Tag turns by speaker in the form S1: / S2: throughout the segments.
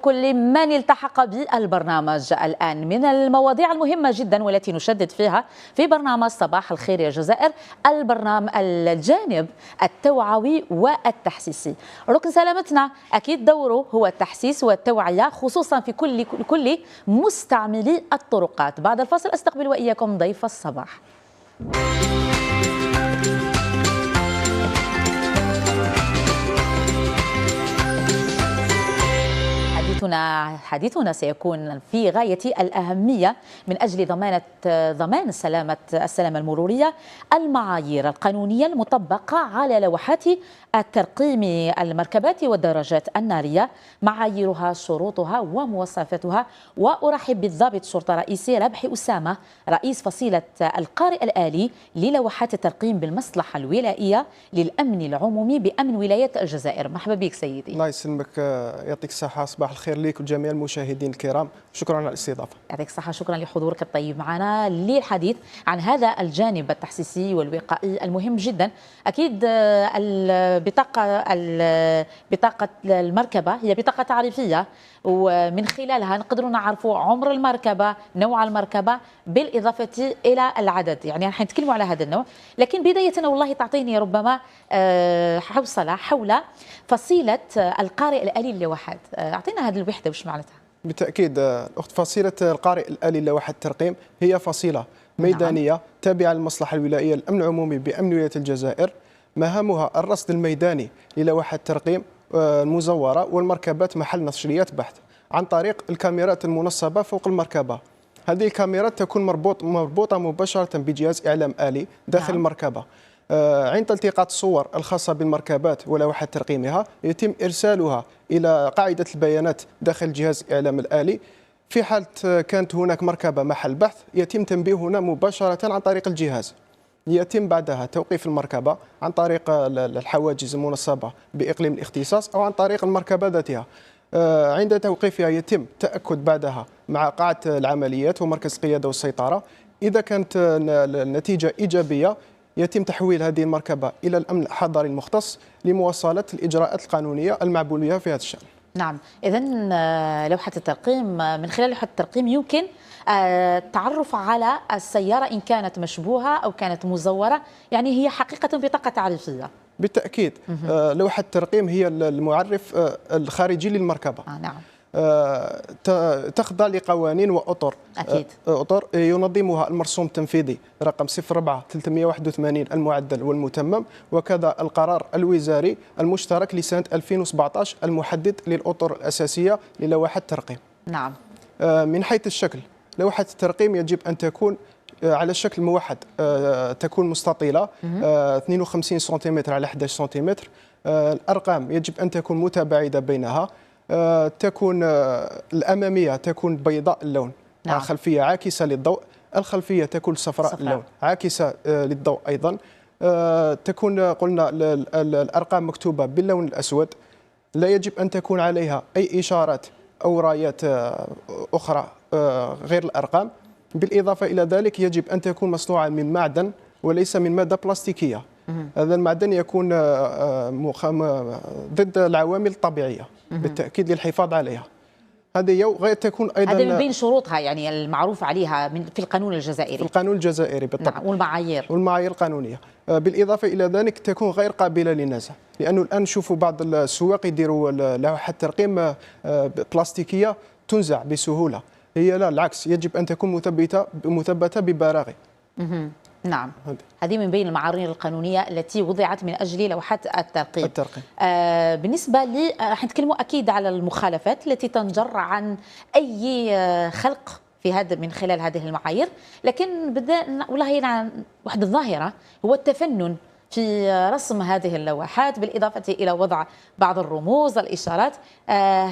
S1: كل من التحق بالبرنامج الآن من المواضيع المهمة جدا والتي نشدد فيها في برنامج صباح الخير يا جزائر الجانب التوعوي والتحسيسي. ركن سلامتنا أكيد دوره هو التحسيس والتوعية خصوصا في كل مستعملي الطرقات. بعد الفاصل أستقبل وإياكم ضيف الصباح. حديثنا سيكون في غاية الأهمية من أجل ضمان السلامة المرورية، المعايير القانونية المطبقة على لوحات الترقيم المركبات والدراجات النارية، معاييرها، شروطها ومواصفاتها. وأرحب بالضابط شرطة رئيسي ربحي أسامة، رئيس فصيلة القارئ الآلي للوحات الترقيم بالمصلحة الولائية للأمن العمومي بأمن ولاية الجزائر. مرحبا بك سيدي.
S2: الله يسلمك، يعطيك الصحة. صباح الخير لك وجميع المشاهدين الكرام، شكرا على الاستضافة.
S1: يعطيك الصحة، شكرا لحضورك الطيب معنا للحديث عن هذا الجانب التحسيسي والوقائي المهم جدا. أكيد بطاقة المركبة هي بطاقة تعريفية، ومن خلالها نقدر نعرف عمر المركبة، نوع المركبة، بالإضافة إلى العدد. يعني راح نتكلموا على هذا النوع، لكن بداية والله تعطيني ربما حوصلة حول فصيلة القارئ الآلي للوحات. أعطينا هذه الوحدة وش معناتها؟
S2: بالتأكيد أخت، فصيلة القارئ الآلي للوحات الترقيم هي فصيلة ميدانية تابعة للمصلحة الولائية للأمن العمومي بأمن ولاية الجزائر. مهامها الرصد الميداني للوحات الترقيم المزورة والمركبات محل نشريات بحث عن طريق الكاميرات المنصبة فوق المركبة. هذه الكاميرات تكون مربوطة مباشرة بجهاز إعلام آلي داخل المركبة. عند التقاط الصور الخاصة بالمركبات ولوحات ترقيمها يتم إرسالها إلى قاعدة البيانات داخل جهاز الإعلام الآلي. في حال كانت هناك مركبة محل بحث يتم تنبيهنا مباشرة عن طريق الجهاز. يتم بعدها توقيف المركبة عن طريق الحواجز المنصبة بإقليم الاختصاص أو عن طريق المركبة ذاتها. عند توقيفها يتم تأكد بعدها مع قاعة العمليات ومركز القيادة والسيطرة. إذا كانت النتيجة إيجابية يتم تحويل هذه المركبة إلى الأمن الحضري المختص لمواصلة الإجراءات القانونية المعمول بها في هذا الشأن.
S1: نعم، إذن لوحة الترقيم، من خلال لوحة الترقيم يمكن التعرف على السيارة إن كانت مشبوهة أو كانت مزورة، يعني هي حقيقة بطاقة تعريفية.
S2: بالتأكيد. لوحة الترقيم هي المعرف الخارجي للمركبة.
S1: نعم.
S2: تخضع لقوانين وأطر.
S1: أكيد.
S2: أطر ينظمها المرسوم التنفيذي رقم 04/381 المعدل والمتمم، وكذا القرار الوزاري المشترك لسنة 2017 المحدد للأطر الأساسية للوحات الترقيم.
S1: نعم.
S2: من حيث الشكل، لوحة الترقيم يجب أن تكون على شكل موحد، تكون مستطيلة 52 سنتيمتر على 11 سنتيمتر. الأرقام يجب أن تكون متباعدة بينها. تكون الأمامية تكون بيضاء اللون.
S1: نعم.
S2: خلفية عاكسة للضوء. الخلفية تكون صفراء اللون عاكسة للضوء أيضا. تكون قلنا الأرقام مكتوبة باللون الأسود. لا يجب أن تكون عليها أي إشارات أو رايات أخرى غير الأرقام. بالإضافة إلى ذلك يجب أن تكون مصنوعة من معدن وليس من مادة بلاستيكية. هذا المعدن يكون ضد العوامل الطبيعية بالتأكيد للحفاظ عليها. هذه غير تكون أيضا
S1: هذا من بين شروطها يعني المعروف عليها في القانون الجزائري.
S2: في القانون الجزائري بالطبع.
S1: نعم. والمعايير
S2: القانونية. بالإضافة إلى ذلك تكون غير قابلة للنزع، لأنه الآن نشوفوا بعض السواق يديروا لوحات ترقيم بلاستيكية تنزع بسهولة. هي لا، العكس، يجب أن تكون مثبتة ببراغي.
S1: نعم. هذه من بين المعايير القانونية التي وضعت من أجل لوحات الترقيم. بالنسبة لي راح نتكلموا أكيد على المخالفات التي تنجر عن أي خلق في هذا من خلال هذه المعايير، لكن بدأنا والله هنا واحد الظاهرة هو التفنن في رسم هذه اللوحات بالإضافة إلى وضع بعض الرموز الإشارات.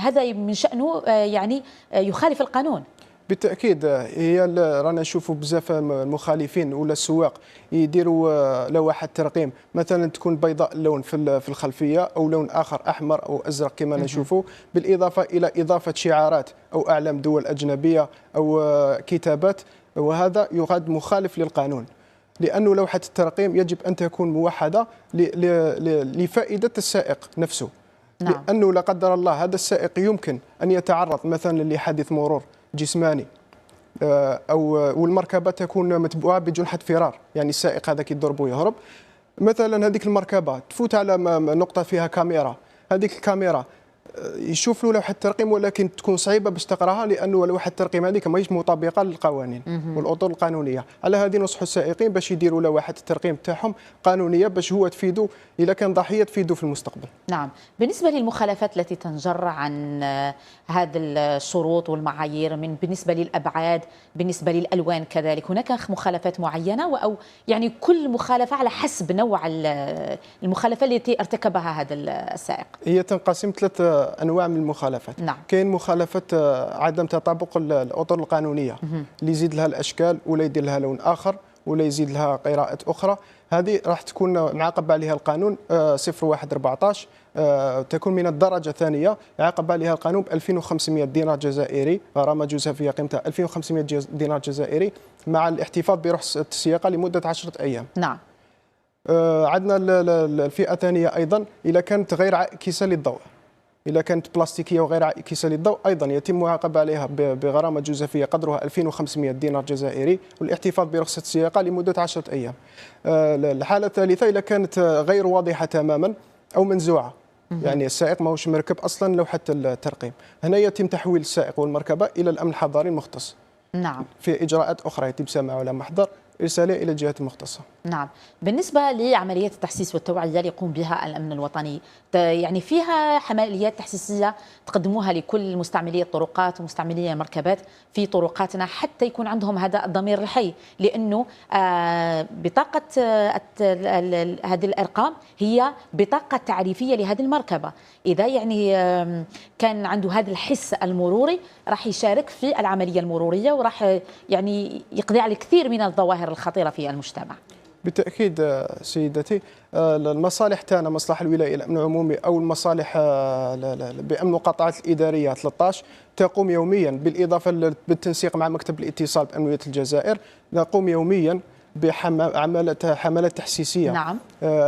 S1: هذا من شأنه يعني يخالف القانون.
S2: بالتأكيد. هي رانا نشوفوا بزاف المخالفين ولا السواق يديروا لوحات ترقيم مثلا تكون بيضاء اللون في الخلفية أو لون آخر أحمر أو أزرق كما نشوفوا، بالإضافة إلى إضافة شعارات أو أعلام دول أجنبية أو كتابات، وهذا يعد مخالف للقانون. لأن لوحة الترقيم يجب أن تكون موحدة لفائدة السائق نفسه.
S1: نعم.
S2: لأنه لا قدر الله هذا السائق يمكن أن يتعرض مثلا لحادث مرور جسماني، أو والمركبة تكون متبوعة بجنحة فرار، يعني السائق هذا كيضرب ويهرب، مثلا هذيك المركبة تفوت على نقطة فيها كاميرا، هذيك الكاميرا يشوف له لوحة الترقيم ولكن تكون صعيبة باش تقراها، لأنه لوحة الترقيم هذيك ماهيش مطابقة للقوانين والأطر القانونية. على هذه نصحوا السائقين باش يديروا لوحة الترقيم تاعهم قانونية باش هو تفيدو إذا كان ضحية تفيدو في المستقبل.
S1: نعم. بالنسبة للمخالفات التي تنجر عن هذه الشروط والمعايير بالنسبة للأبعاد، بالنسبة للألوان كذلك، هناك مخالفات معينة أو يعني كل مخالفة على حسب نوع المخالفة التي ارتكبها هذا السائق؟
S2: هي تنقسم 3 أنواع من المخالفات.
S1: نعم.
S2: كاين مخالفة عدم تطابق الأطر القانونية اللي يزيد لها الأشكال ولا يدير لها لون آخر ولا يزيد لها قراءة أخرى، هذه راح تكون معاقب عليها القانون 01/14، تكون من الدرجة الثانية، يعاقب عليها القانون ب 2500 دينار جزائري، غرامة جزافية قيمتها 2500 دينار جزائري، مع الاحتفاظ برخصة السياقة لمدة 10 أيام.
S1: نعم.
S2: عندنا الفئة الثانية أيضا إذا كانت غير عاكسة للضوء، إذا كانت بلاستيكية وغير عاكسة للضوء أيضا يتم المعاقبة عليها بغرامة جزافية قدرها 2500 دينار جزائري والاحتفاظ برخصة السياقة لمدة 10 أيام. الحالة الثالثة إذا كانت غير واضحة تماما أو منزوعة، يعني السائق ماهوش مركب أصلا لوحة الترقيم، هنا يتم تحويل السائق والمركبة إلى الأمن الحضاري المختص.
S1: نعم.
S2: في إجراءات أخرى يتم سماعه على محضر، إرساله إلى الجهات المختصة.
S1: نعم. بالنسبة لعمليات التحسيس والتوعية اللي يقوم بها الأمن الوطني، يعني فيها عمليات تحسيسية تقدموها لكل مستعملي الطرقات ومستعملي المركبات في طرقاتنا حتى يكون عندهم هذا الضمير الحي، لأنه بطاقة هذه الأرقام هي بطاقة تعريفية لهذه المركبة، إذا يعني كان عنده هذا الحس المروري راح يشارك في العملية المرورية وراح يعني يقضي على الكثير من الظواهر الخطيرة في المجتمع.
S2: بالتأكيد سيدتي، المصالح تاعنا مصلحة الولاية الأمن العمومي أو المصالح بأمن المقاطعات الإدارية 13 تقوم يوميا بالإضافة بالتنسيق مع مكتب الاتصال بأمنية الجزائر، نقوم يوميا بحملات تحسيسية.
S1: نعم.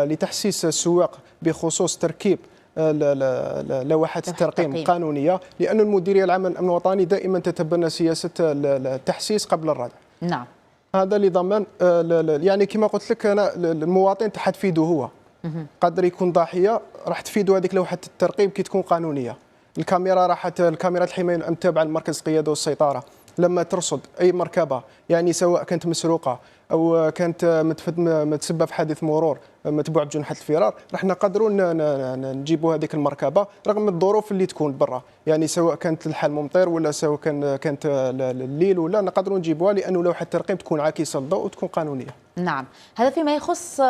S2: لتحسيس السواق بخصوص تركيب لوحات الترقيم قانونية، لأن المديرية العامة للأمن الوطني دائما تتبنى سياسة التحسيس قبل الردع.
S1: نعم.
S2: هذا لضمان يعني كما قلت لك أنا المواطن حتفيده هو، قدر يكون ضحية راح تفيده هذيك لوحة الترقيم كي تكون قانونية. الكاميرات الحماية الأمن تابعة لمركز القيادة والسيطرة لما ترصد أي مركبة، يعني سواء كانت مسروقة أو كانت متسبب في حادث مرور متبوع بجنحة الفرار، راح نقدروا نجيبوا هذيك المركبة رغم الظروف اللي تكون برا، يعني سواء كانت الحال ممطر ولا سواء كانت الليل ولا نقدروا نجيبوها، لأنه لوحة الترقيم تكون عاكسة للضوء وتكون قانونية.
S1: نعم. هذا فيما يخص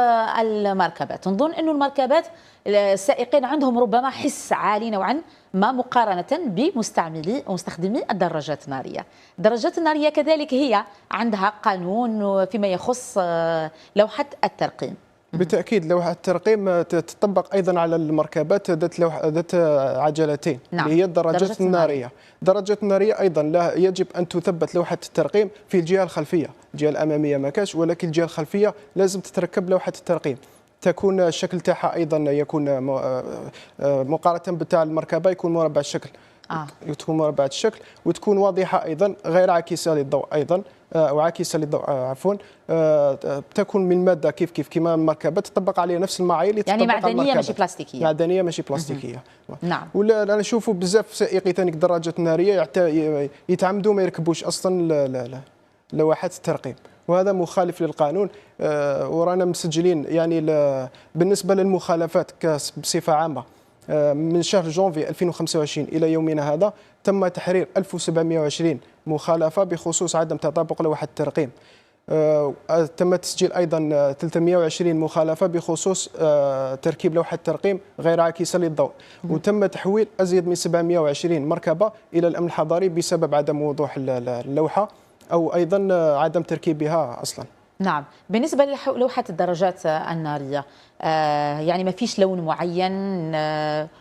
S1: المركبات. نظن أن المركبات السائقين عندهم ربما حس عالي نوعا ما مقارنة بمستعملي ومستخدمي الدراجات النارية. الدراجات النارية كذلك هي عندها قانون فيما يخص لوحة الترقيم.
S2: بالتأكيد لوحة الترقيم تطبق أيضا على المركبات ذات عجلتين. نعم. اللي هي الدراجات النارية. الدراجات النارية أيضا يجب أن تثبت لوحة الترقيم في الجهة الخلفية، الجهة الأمامية ما كاش، ولكن الجهة الخلفية لازم تتركب لوحة الترقيم، تكون الشكل تاعها أيضا يكون مقارنة بتاع المركبة يكون مربع الشكل. تكون مربعة الشكل وتكون واضحة أيضا، غير عاكسة للضوء أيضا، أو عاكسة للضوء عفوا، تكون من مادة كيف كما المركبة تطبق عليها نفس المعايير اللي
S1: يعني معدنية ماشي بلاستيكية.
S2: معدنية ماشي بلاستيكية.
S1: نعم.
S2: ولا أنا نشوفوا بزاف سائقي ثاني الدراجات النارية يتعمدوا ما يركبوش أصلا لوحات الترقيم، وهذا مخالف للقانون. ورانا مسجلين يعني بالنسبة للمخالفات بصفة عامة من شهر جونفي 2025 إلى يومنا هذا تم تحرير 1720 مخالفة بخصوص عدم تطابق لوحة الترقيم. تم تسجيل أيضا 320 مخالفة بخصوص تركيب لوحة الترقيم غير عاكسة للضوء، وتم تحويل أزيد من 720 مركبة إلى الأمن الحضاري بسبب عدم وضوح اللوحة أو أيضا عدم تركيبها أصلا.
S1: نعم. بالنسبة للوحة الدراجات النارية يعني ما فيش لون معين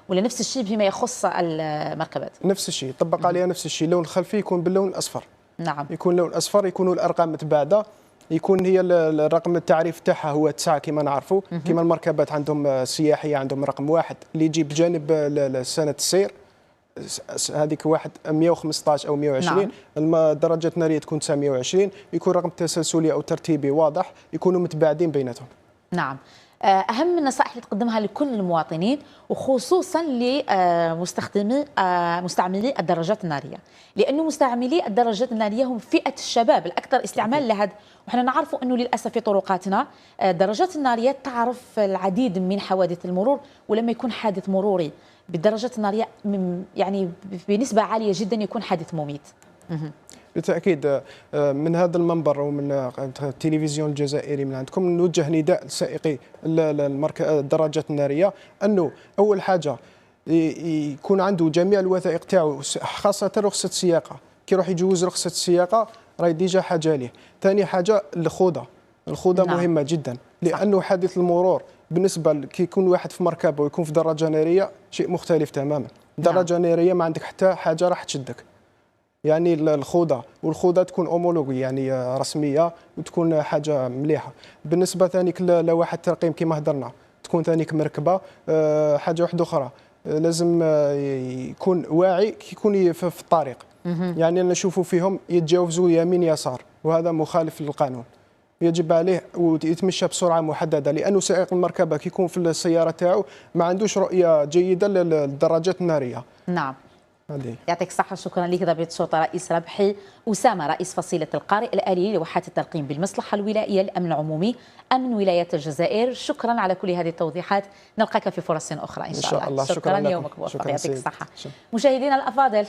S1: ولا نفس الشيء فيما يخص المركبات؟
S2: نفس الشيء، طبق عليها نفس الشيء، اللون الخلفي يكون باللون الأصفر.
S1: نعم.
S2: يكون لون أصفر، يكونوا الأرقام متباعدة، يكون هي الرقم التعريف تاعها هو 9 كما نعرفوا، كما المركبات عندهم سياحيه عندهم رقم واحد اللي يجي بجانب سنه السير، هذيك واحد 115 او 120. نعم. الدرجات الناريه تكون 920، يكون رقم تسلسلي او ترتيبي واضح، يكونوا متباعدين بيناتهم.
S1: نعم. أهم النصائح اللي تقدمها لكل المواطنين وخصوصا لمستخدمي مستعملي الدراجات النارية، لأنه مستعملي الدراجات النارية هم فئة الشباب الأكثر استعمال لهذا، وحنا نعرفوا أنه للأسف في طرقاتنا الدراجات النارية تعرف العديد من حوادث المرور، ولما يكون حادث مروري بالدراجات النارية يعني بنسبة عالية جدا يكون حادث مميت.
S2: بالتاكيد من هذا المنبر ومن التلفزيون الجزائري من عندكم نوجه نداء لسائقي الدراجات الناريه انه اول حاجه يكون عنده جميع الوثائق تاعو، خاصه رخصه السياقه، كي يروح يجوز رخصه السياقه راهي ديجا حاجه ليه. ثاني حاجه الخوذه نعم. مهمه جدا، لانه حادث المرور بالنسبه كي يكون واحد في مركبه ويكون في دراجه ناريه شيء مختلف تماما. دراجه ناريه ما عندك حتى حاجه راح تشدك، يعني الخوذه، والخوذه تكون اومولوجي يعني رسميه وتكون حاجه مليحه. بالنسبه ثانيك لوائح الترقيم كما هضرنا تكون ثانيك مركبه. حاجه واحده اخرى لازم يكون واعي كي يكون في الطريق، يعني نشوفوا فيهم يتجاوزوا يمين يسار وهذا مخالف للقانون، يجب عليه ويتمشى بسرعه محدده، لانه سائق المركبه كي يكون في السياره تاعو ما عندوش رؤيه جيده للدراجات الناريه.
S1: نعم. يعطيك الصحة. شكرا لك ضابط الشرطة رئيس ربحي أسامة، رئيس فصيلة القارئ الآلي لوحات الترقيم بالمصلحة الولائية للأمن العمومي أمن ولاية الجزائر. شكرا على كل هذه التوضيحات، نلقاك في فرص أخرى إن شاء الله.
S2: شكرا
S1: يومك موفق. يعطيك الصحة.
S2: شكرا.
S1: مشاهدينا الأفاضل.